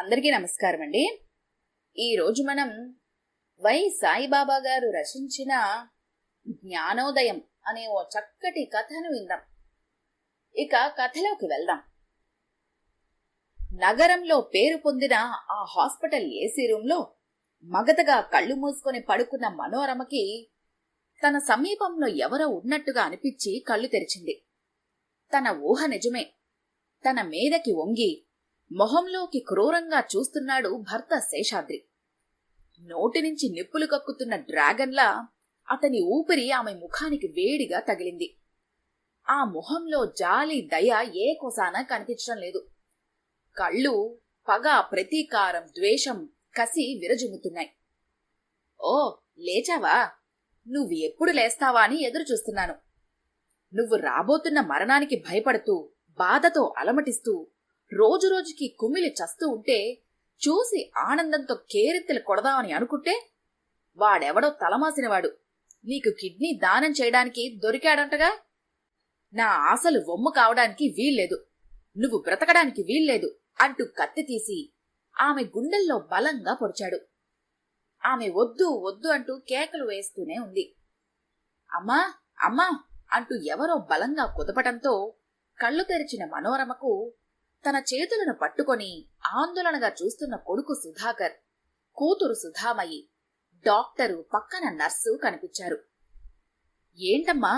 అందరికీ నమస్కారం అండి. ఈరోజు మనం వై సాయిబాబా గారు రచించిన జ్ఞానోదయం అనే ఓ చక్కటి కథను విందాం. ఇక కథలోకి వెళ్దాం. నగరంలో పేరు పొందిన ఆ హాస్పిటల్ ఏసీ రూంలో మగతగా కళ్ళు మూసుకొని పడుకున్న మనోరమకి తన సమీపంలో ఎవరో ఉన్నట్టుగా అనిపించి కళ్ళు తెరిచింది. తన ఊహ నిజమే. తన మీదకి వంగి మొహంలోకి క్రూరంగా చూస్తున్నాడు భర్త శేషాద్రి. నోటి నుంచి నిప్పులు కక్కుతున్న డ్రాగన్లా అతని ఊపిరి ఆమె ముఖానికి వేడిగా తగిలింది. ఆ మొహంలో జాలి, దయ ఏ కొసాన కనిపించడం లేదు. కళ్ళు పగ, ప్రతీకారం, ద్వేషం, కసి విరజుమ్ముతున్నాయి. ఓ లేచావా? నువ్వు ఎప్పుడు లేస్తావా అని ఎదురు చూస్తున్నాను. నువ్వు రాబోతున్న మరణానికి భయపడుతూ బాధతో అలమటిస్తూ రోజురోజుకి కుమిలి చస్తూ ఉంటే చూసి ఆనందంతో కేరెత్తలు కొడదామని అనుకుంటే వాడెవడో తలమాసినవాడు నీకు కిడ్నీ దానం చేయడానికి దొరికాడంటగా. నా ఆశలు వమ్ము కావడానికి వీల్లేదు, నువ్వు బ్రతకడానికి వీల్లేదు అంటూ కత్తి తీసి ఆమె గుండెల్లో బలంగా పొడిచాడు. ఆమె వద్దు వద్దు అంటూ కేకలు వేస్తూనే ఉంది. అమ్మా అమ్మా అంటూ ఎవరో బలంగా కుదపటంతో కళ్ళు తెరిచిన మనోరమకు తన చేతులను పట్టుకొని ఆందోళనగా చూస్తున్న కొడుకు సుధాకర్, కూతురు సుధామయి, డాక్టరు, పక్కన నర్సు కనిపించారు. ఏంటమ్మా,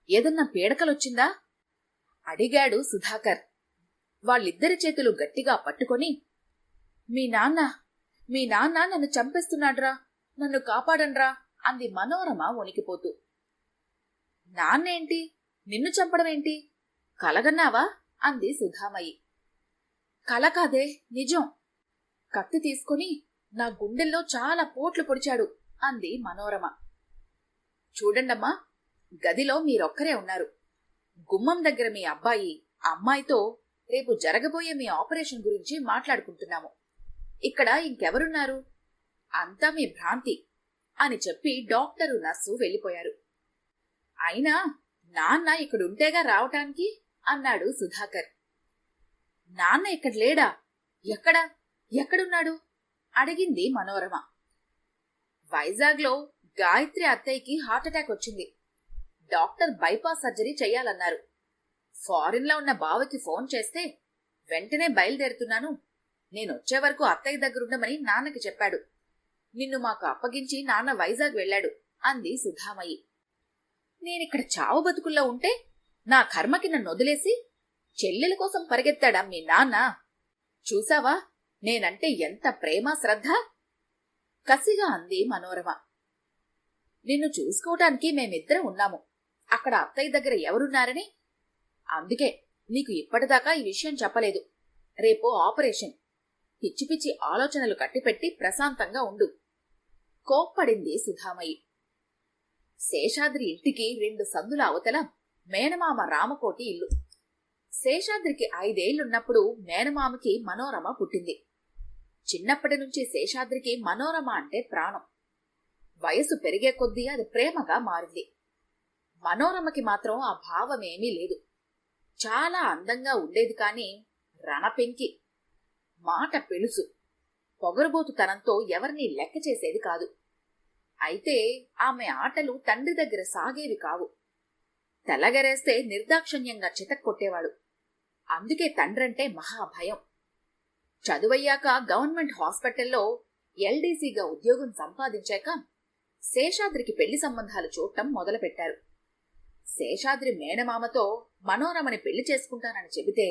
ఏదన్నా పీడకలొచ్చిందా అడిగాడు సుధాకర్. వాళ్ళిద్దరి చేతులు గట్టిగా పట్టుకొని మీ నాన్న నన్ను చంపేస్తున్నాడ్రా, నన్ను కాపాడండ్రా అంది మనోరమ వణికిపోతూ. నాన్నేంటి, నిన్ను చంపడమేంటి, కలగన్నావా అంది సుధామయి. కల కాదే, నిజం. కత్తి తీసుకుని నా గుండెల్లో చాలా పోట్లు పొడిచాడు అంది మనోరమ. చూడండమ్మా, గదిలో మీరొక్కరే ఉన్నారు. గుమ్మం దగ్గర మీ అబ్బాయి, అమ్మాయితో రేపు జరగబోయే మీ ఆపరేషన్ గురించి మాట్లాడుకుంటున్నాము. ఇక్కడ ఇంకెవరున్నారు? అంతా మీ భ్రాంతి అని చెప్పి డాక్టరు, నర్సు వెళ్ళిపోయారు. అయినా నాన్న ఇక్కడుంటేగా రావటానికి అన్నాడు సుధాకర్. నాన్న ఇక్కడ లేడా? ఎక్కడున్నాడు అడిగింది మనోరమ. వైజాగ్లో గాయత్రి అత్తయ్యకి హార్ట్అటాక్ వచ్చింది. డాక్టర్ బైపాస్ సర్జరీ చెయ్యాలన్నారు. ఫారిన్లో ఉన్న బావకి ఫోన్ చేస్తే వెంటనే బయలుదేరుతున్నాను, నేనొచ్చే వరకు అత్తయ్య దగ్గరుండమని నాన్నకి చెప్పాడు. నిన్ను మాకు అప్పగించి నాన్న వైజాగ్ వెళ్లాడు అంది సుధామయి. నేనిక్కడ చావు బతుకుల్లో ఉంటే నా కర్మకి నన్ను వదిలేసి చెల్లెల కోసం పరిగెత్తాడా మీ నాన్న? చూసావా నేనంటే ఎంత ప్రేమ, శ్రద్ధ? కసిగా అంది మనోరమ. నిన్ను చూసుకోవటానికి మేమిద్దరం ఉన్నాము, అక్కడ అత్తయ్య దగ్గర ఎవరున్నారని. అందుకే నీకు ఇప్పటిదాకా ఈ విషయం చెప్పలేదు. రేపో ఆపరేషన్. పిచ్చి పిచ్చి ఆలోచనలు కట్టిపెట్టి ప్రశాంతంగా ఉండు కోప్పడింది సుధామయి. శేషాద్రి ఇంటికి 2 సందుల అవతల మేనమామ రామకోటి ఇల్లు. శేషాద్రికి 5 ఏళ్లున్నప్పుడు మేనమామకి మనోరమ పుట్టింది. చిన్నప్పటి నుంచి శేషాద్రికి మనోరమ అంటే ప్రాణం. వయసు పెరిగే కొద్దీ అది ప్రేమగా మారింది. మనోరమకి మాత్రం ఆ భావమేమీ లేదు. చాలా అందంగా ఉండేది, కాని రణపెంకి, మాట పెలుసు, పొగరుబోతుతనంతో ఎవరినీ లెక్క చేసేది కాదు. అయితే ఆమె ఆటలు తండ్రి దగ్గర సాగేవి కావు. తెల్లగరేస్తే నిర్దాక్షణ్యంగా చితక్కొట్టేవాడు. అందుకే తండ్రంటే మహాభయం. చదువయ్యాక గవర్నమెంట్ హాస్పిటల్లో ఎల్డీసీగా ఉద్యోగం సంపాదించాక శేషాద్రికి పెళ్లి సంబంధాలు చూడటం మొదలుపెట్టారు. శేషాద్రి మేనమామతో మనోరమని పెళ్లి చేసుకుంటానని చెబితే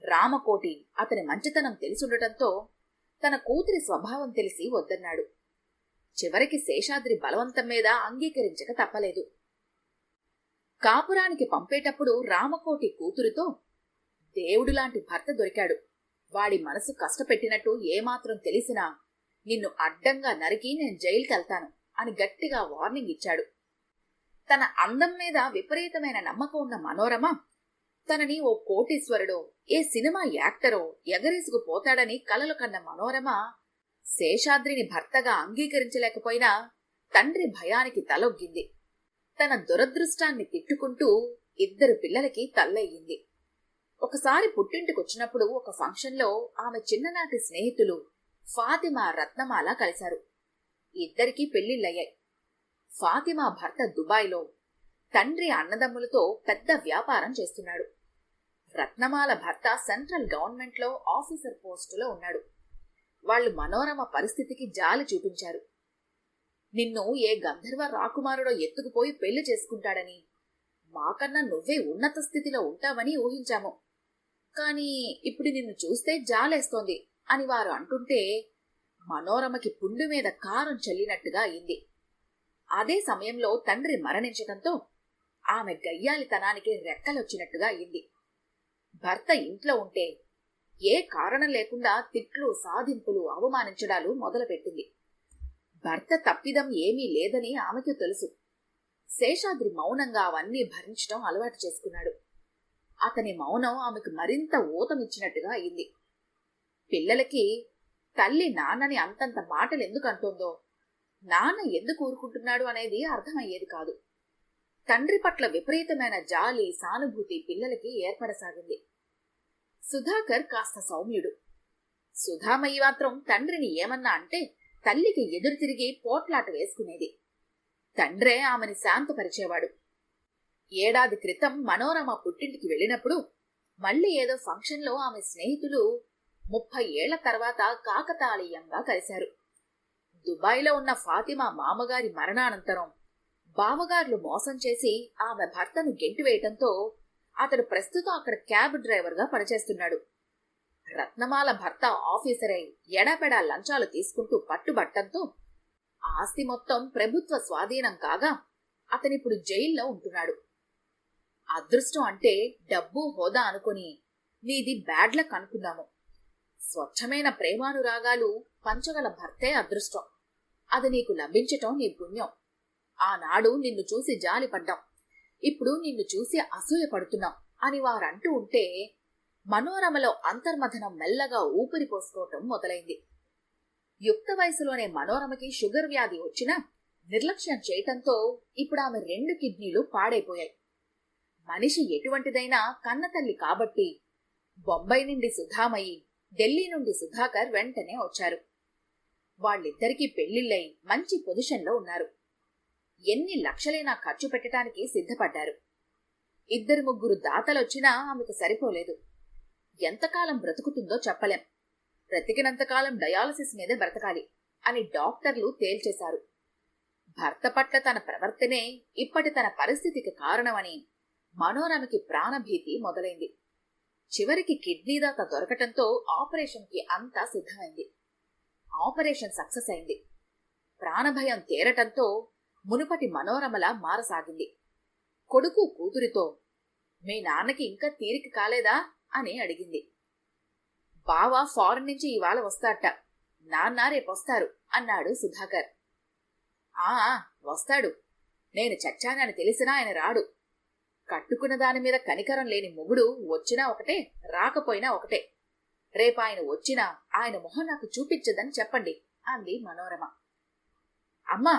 రామకోటి అతని మంచితనం తెలిసుండటంతో తన కూతురి స్వభావం తెలిసి వద్దన్నాడు. చివరికి శేషాద్రి బలవంతం మీద అంగీకరించక తప్పలేదు. కాపురానికి పంపేటప్పుడు రామకోటి కూతురితో దేవుడులాంటి భర్త దొరికాడు, వాడి మనసు కష్టపెట్టినట్టు ఏమాత్రం తెలిసినా నిన్ను అడ్డంగా నరికి నేను జైలుకెళ్తాను అని గట్టిగా వార్నింగ్ ఇచ్చాడు. తన అందం మీద విపరీతమైన నమ్మకం ఉన్న మనోరమ తనని ఓ కోటీశ్వరుడో, ఏ సినిమా యాక్టరో ఎగరేసుకుపోతాడని కలలు కన్న మనోరమ శేషాద్రిని భర్తగా అంగీకరించలేకపోయినా తండ్రి భయానికి తలొగ్గింది. తన దురదృష్టాన్ని తిట్టుకుంటూ 2 పిల్లలకి తల్లయ్యింది. ఒకసారి పుట్టింటికొచ్చినప్పుడు ఒక ఫంక్షన్లో ఆమె చిన్ననాటి స్నేహితులు ఫాతిమా, రత్నమాల కలిశారు. ఇద్దరికీ పెళ్లిళ్ళయ్యాయి. ఫాతిమా భర్త దుబాయ్లో తండ్రి అన్నదమ్ములతో పెద్ద వ్యాపారం చేస్తున్నాడు. రత్నమాల భర్త సెంట్రల్ గవర్నమెంట్లో ఆఫీసర్ పోస్టులో ఉన్నాడు. వాళ్లు మనోరమ పరిస్థితికి జాలి చూపించారు. నిన్ను ఏ గంధర్వ రాకుమారుడో ఎత్తుకుపోయి పెళ్లి చేసుకుంటాడని, మాకన్నా నువ్వే ఉన్నత స్థితిలో ఉంటావని ఊహించాము. కాని ఇప్పుడు నిన్ను చూస్తే జాలేస్తోంది అని వారు అంటుంటే మనోరమకి పుండు మీద కారం చల్లినట్టుగా అయింది. అదే సమయంలో తండ్రి మరణించటంతో ఆమె గయ్యాలితనానికి రెక్కలొచ్చినట్టుగా అయింది. భర్త ఇంట్లో ఉంటే ఏ కారణం లేకుండా తిట్లు, సాధింపులు, అవమానించడాలు మొదలుపెట్టింది. భర్త తప్పిదం ఏమీ లేదని ఆమెకు తెలుసు. శేషాద్రి మౌనంగా అవన్నీ భరించటం అలవాటు చేసుకున్నాడు. అతని మౌనం ఆమెకు మరింత ఊతమిచ్చినట్టుగా అయింది. పిల్లలకి తల్లి నాన్నని అంతంత మాటలు ఎందుకు అంటుందో, నాన్న ఎందుకు ఊరుకుంటున్నాడు అనేది అర్థమయ్యేది కాదు. తండ్రి పట్ల విపరీతమైన జాలి, సానుభూతి పిల్లలకి ఏర్పడసాగింది. సుధాకర్ కాస్త సౌమ్యుడు. సుధామయ్య మాత్రం తండ్రిని ఏమన్నా అంటే తల్లికి ఎదురు తిరిగి పోట్లాట వేసుకునేది. తండ్రే ఆమెని శాంతపరిచేవాడు. ఏడాది క్రితం మనోరమ పుట్టింటికి వెళ్ళినప్పుడు మళ్లీ ఏదో ఫంక్షన్లో ఆమె స్నేహితులు 30 ఏళ్ల తర్వాత కాకతాళీయంగా కలిశారు. దుబాయ్లో ఉన్న ఫాతిమా మామగారి మరణానంతరం బావగార్లు మోసం చేసి ఆమె భర్తను గెంటివేయటంతో అతడు ప్రస్తుతం అక్కడ క్యాబ్ డ్రైవర్గా పనిచేస్తున్నాడు. రత్నమాల భర్త ఆఫీసరై ఎడాపెడా లంచాలు తీసుకుంటూ పట్టుబట్టంతో ఆస్తి మొత్తం ప్రభుత్వ స్వాధీనం కాగా అతనిప్పుడు జైల్లో ఉంటున్నాడు. అదృష్టం అంటే డబ్బు, హోదా అనుకుని నీది బ్యాడ్ లక్ అనుకున్నాము. స్వచ్ఛమైన ప్రేమానురాగాలు పంచగల భర్తే అదృష్టం. అది నీకు లభించటం నీ పుణ్యం. ఆనాడు నిన్ను చూసి జాలిపడ్డాం, ఇప్పుడు నిన్ను చూసి అసూయ పడుతున్నాం అని వారంటూ ఉంటే మనోరమలో అంతర్మథనం మెల్లగా ఊపిరి పోసుకోవటం మొదలైంది. యుక్త వయసులోనే మనోరమకి షుగర్ వ్యాధి వచ్చినా నిర్లక్ష్యం చేయటంతో ఇప్పుడు ఆమె 2 కిడ్నీలు పాడైపోయాయి. మనిషి ఎటువంటిదైనా కన్నతల్లి కాబట్టి బొంబాయి నుండి సుధామయ్యి, ఢిల్లీ నుండి సుధాకర్ వెంటనే వచ్చారు. వాళ్ళిద్దరికీ పెళ్లిళ్ళై మంచి పొజిషన్లో ఉన్నారు. ఎన్ని లక్షలైనా ఖర్చు పెట్టడానికి సిద్ధపడ్డారు. 2-3 దాతలొచ్చినా ఆమెకు సరిపోలేదు. ఎంతకాలం బ్రతుకుతుందో చెప్పలేం. బ్రతికినంతకాలం డయాలసిస్ మీద బ్రతకాలి అని డాక్టర్లు తేల్చేశారు. భర్త పట్ల తన ప్రవర్తనే ఇప్పటి తన పరిస్థితికి కారణమని మనోరమకి ప్రాణభీతి మొదలైంది. చివరికి కిడ్నీ దాత దొరకటంతో ఆపరేషన్కి అంతా సిద్ధమైంది. ఆపరేషన్ సక్సెస్ అయింది. ప్రాణభయం తేరటంతో మునుపటి మనోరమలా మారసాగింది. కొడుకు కూతురితో మీ నాన్నకి ఇంకా తీరిక కాలేదా అని అడిగింది. బావ ఫారెన్ నుంచి ఇవాళ వస్తాడట, నాన్న రేపొస్తారు అన్నాడు సుధాకర్. వస్తాడు, నేను చచ్చానని తెలిసినా ఆయన రాడు. కట్టుకున్న దాని మీద కనికరం లేని మొగుడు వచ్చినా ఒకటే, రాకపోయినా ఒకటే. రేపాయన వచ్చినా ఆయన మొహం నాకు చూపించదని చెప్పండి అంది మనోరమ. అమ్మా,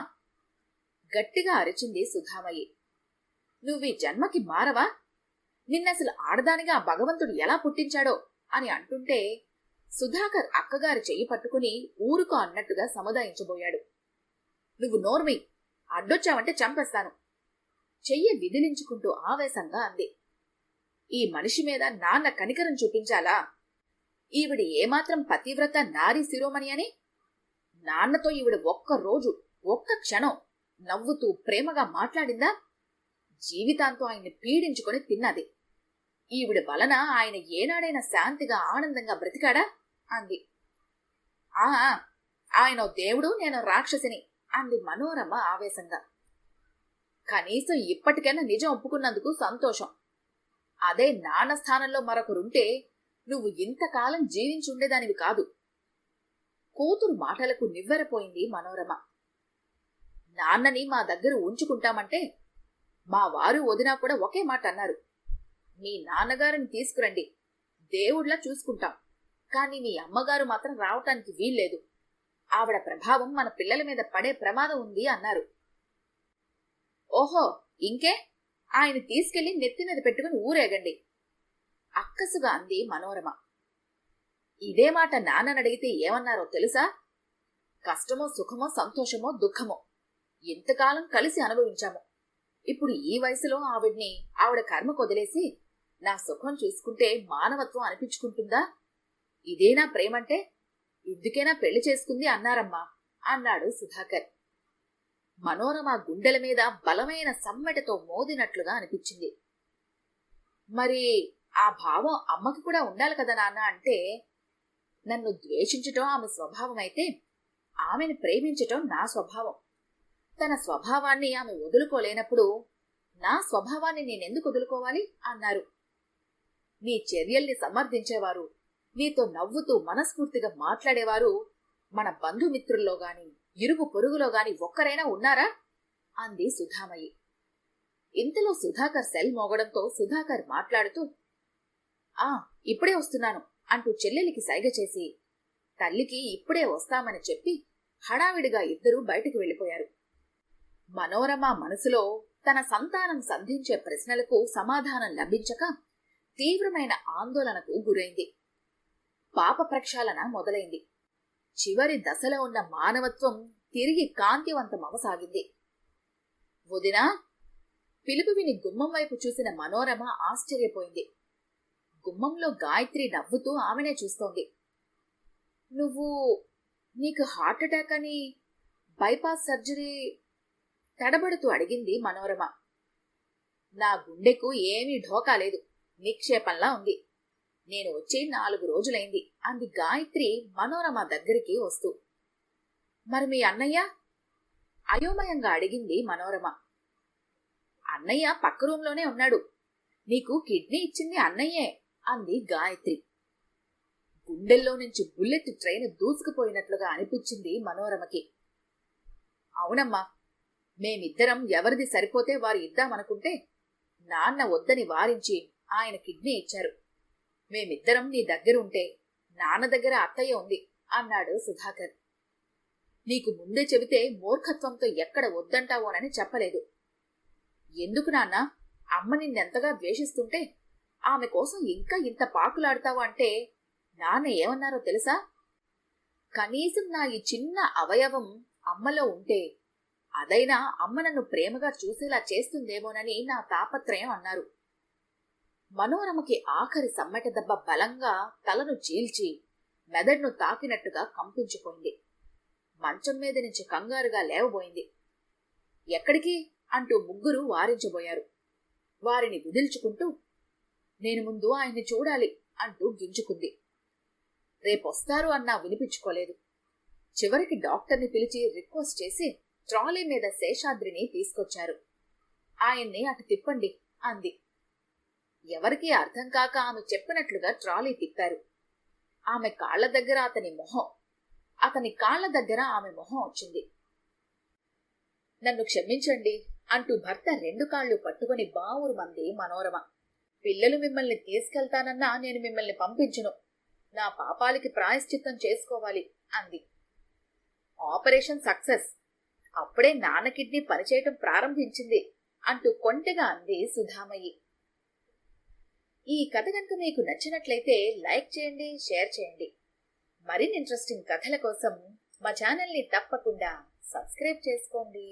గట్టిగా అరిచింది సుధామయ్యి. నువ్వీ జన్మకి మారవా? నిన్నసలు ఆడదానిగా భగవంతుడు ఎలా పుట్టించాడో అని అంటుంటే సుధాకర్ అక్కగారి చెయ్యి పట్టుకుని ఊరుకో అన్నట్టుగా సముదాయించబోయాడు. నువ్వు నోర్మి, అడ్డొచ్చావంటే చంపేస్తాను చెయ్యి విదిలించుకుంటూ ఆవేశంగా అంది. ఈ మనిషి మీద నాన్న కనికరం చూపించాలా? ఈవిడి ఏమాత్రం పతివ్రత నారీ శిరోమణి అని? నాన్నతో ఈవిడ ఒక్కరోజు, ఒక్క క్షణం నవ్వుతూ ప్రేమగా మాట్లాడిందా? జీవితాంతో ఆయన్ని పీడించుకొని తిన్నది. ఈవిడ వలన ఆయన ఏనాడైనా శాంతిగా ఆనందంగా బ్రతికాడా అంది. ఆయన దేవుడు, నేను రాక్షసిని అంది మనోరమ ఆవేశంగా. కనీసం ఇప్పటికైనా నిజం ఒప్పుకున్నందుకు సంతోషం. అదే నాన్న స్థానంలో మరొకరుంటే నువ్వు ఇంతకాలం జీవించుండేదానివి కాదు. కూతురు మాటలకు నివ్వెరపోయింది మనోరమ. నాన్నని మా దగ్గర ఉంచుకుంటామంటే మా వారు వదినా కూడా ఒకే మాట అన్నారు. మీ నాన్నగారిని తీసుకురండి, దేవుళ్లా చూసుకుంటాం, కానీ మీ అమ్మగారు మాత్రం రావటానికి వీల్లేదు. ఆవిడ ప్రభావం మన పిల్లల మీద పడే ప్రమాదం ఉంది అన్నారు. ఓహో, ఇంకే? ఆయన తీసుకెళ్లి నెత్తి మీద పెట్టుకుని ఊరేగండి. అక్కసుగా అంది మనోరమ. ఇదే మాట నాన్ననడిగితే ఏమన్నారో తెలుసా? కష్టమో సుఖమో సంతోషమో దుఃఖమో ఎంతకాలం కలిసి అనుభవించాము. ఇప్పుడు ఈ వయసులో ఆవిడ కర్మ కొదిలేసి నా సుఖం చూసుకుంటే మానవత్వం అనిపించుకుంటుందా? ఇదేనా ప్రేమంటే? ఇందుకేనా పెళ్లి చేసుకుంది అన్నారమ్మా అన్నాడు సుధాకర్. మనోరమ గుండెల మీద బలమైన సమ్మెటతో మోదినట్లుగా అనిపించింది. మరి ఆ భావం అమ్మకి కూడా ఉండాలి కదా నాన్న అంటే, నన్ను ద్వేషించటం ఆమె స్వభావమైతే ఆమెను ప్రేమించటం నా స్వభావం. తన స్వభావాన్ని ఆమె వదులుకోలేనప్పుడు నా స్వభావాన్ని నేనెందుకు వదులుకోవాలి అన్నారు. నీ చర్యల్ని సమర్థించేవారు, నీతో నవ్వుతూ మనస్ఫూర్తిగా మాట్లాడేవారు మన బంధుమిత్రుల్లో గాని ఇరుగు పొరుగులో గాని ఒక్కరైనా ఉన్నారా అంది సుధామయ్యి. ఇంతలో సుధాకర్ సెల్ మోగడంతో సుధాకర్ మాట్లాడుతూ, ఇప్పుడే వస్తున్నాను అంటూ చెల్లెలికి సైగ చేసి తల్లికి ఇప్పుడే వస్తామని చెప్పి హడావిడిగా ఇద్దరూ బయటికి వెళ్లిపోయారు. మనోరమ మనసులో తన సంతానం సంధించే ప్రశ్నలకు సమాధానం లభించక తీవ్రమైన ఆందోళనకు గురైంది. పాప ప్రక్షాళన మొదలైంది. చివరి దశలో ఉన్న మానవత్వం తిరిగి కాంతివంతమవసాగింది. వదినా పిలుపు విని గుమ్మం వైపు చూసిన మనోరమ ఆశ్చర్యపోయింది. గుమ్మంలో గాయత్రి నవ్వుతూ ఆమెనే చూస్తోంది. నీకు హార్ట్ అటాక్ అని బైపాస్ సర్జరీ తడబడుతూ అడిగింది మనోరమ. నా గుండెకు ఏమీ ఢోకా లేదు, నిక్షేపంలా ఉంది. నేను వచ్చి 4 రోజులైంది అంది గాయత్రి మనోరమ దగ్గరికి వస్తూ. మరి మీ అన్నయ్య? అయోమయంగా అడిగింది మనోరమ. అన్నయ్య పక్క రూంలోనే ఉన్నాడు. నీకు కిడ్నీ ఇచ్చింది అన్నయ్యే అంది గాయత్రి. గుండెల్లో నుంచి బుల్లెట్ ట్రైన్ దూసుకుపోయినట్లుగా అనిపించింది మనోరమకి. అవునమ్మా, మేమిద్దరం ఎవరిది సరిపోతే వారు ఇద్దామనుకుంటే నాన్న వద్దని వారించి ఆయన కిడ్నీ ఇచ్చారు. మేమిద్దరం నీ దగ్గరుంటే నాన్న దగ్గర అత్తయ్య ఉంది అన్నాడు సుధాకర్. నీకు ముందే చెబితే మూర్ఖత్వంతో ఎక్కడ వద్దంటావోనని చెప్పలేదు. ఎందుకు నాన్న? అమ్మ నిన్నెంతగా ద్వేషిస్తుంటే ఆమె కోసం ఇంకా ఇంత పాకులాడతావు అంటే నాన్న ఏమన్నారో తెలుసా? కనీసం నా ఈ చిన్న అవయవం అమ్మలో ఉంటే అదైనా అమ్మ నన్ను ప్రేమగా చూసేలా చేస్తుందేమోనని నా తాపత్రయం అన్నారు. మనోరమకి ఆఖరి సమ్మెట దెబ్బ బలంగా తలను చీల్చి మెదడును తాకినట్టుగా కంపించిపోయింది. మంచం మీద నుంచి కంగారుగా లేవబోయింది. ఎక్కడికి అంటూ ముగ్గురు వారించబోయారు. వారిని విదిల్చుకుంటూ నేను ముందు ఆయన్ని చూడాలి అంటూ గింజుకుంది. రేపొస్తారు అన్నా వినిపించుకోలేదు. చివరికి డాక్టర్ని పిలిచి రిక్వెస్ట్ చేసి ట్రాలీ మీద శేషాద్రిని తీసుకొచ్చారు. ఆయన్ని అటు తిప్పండి అంది. ఎవరికీ అర్థం కాక ఆమె చెప్పినట్లుగా ట్రాలీ తిప్పారు. ఆమె కాళ్ల దగ్గర అతని కాళ్ల దగ్గర ఆమె మొహం వచ్చింది. నన్ను క్షమించండి అంటూ భర్త 2 కాళ్లు పట్టుకుని బావురుమంది మనోరమ. పిల్లలు మిమ్మల్ని తీసుకెళ్తానన్నా నేను మిమ్మల్ని పంపించును. నా పాపాలకి ప్రాయశ్చిత్తం చేసుకోవాలి అంది. Operation success. అప్పుడే నాన్న కిడ్నీ పనిచేయటం ప్రారంభించింది అంటూ కొంటెగా అంది సుధామయ్యి. ఈ కథ కనుక మీకు నచ్చినట్లయితే లైక్ చేయండి, షేర్ చేయండి. మరిన్ని ఇంట్రెస్టింగ్ కథల కోసం మా ఛానల్ని తప్పకుండా సబ్స్క్రైబ్ చేసుకోండి.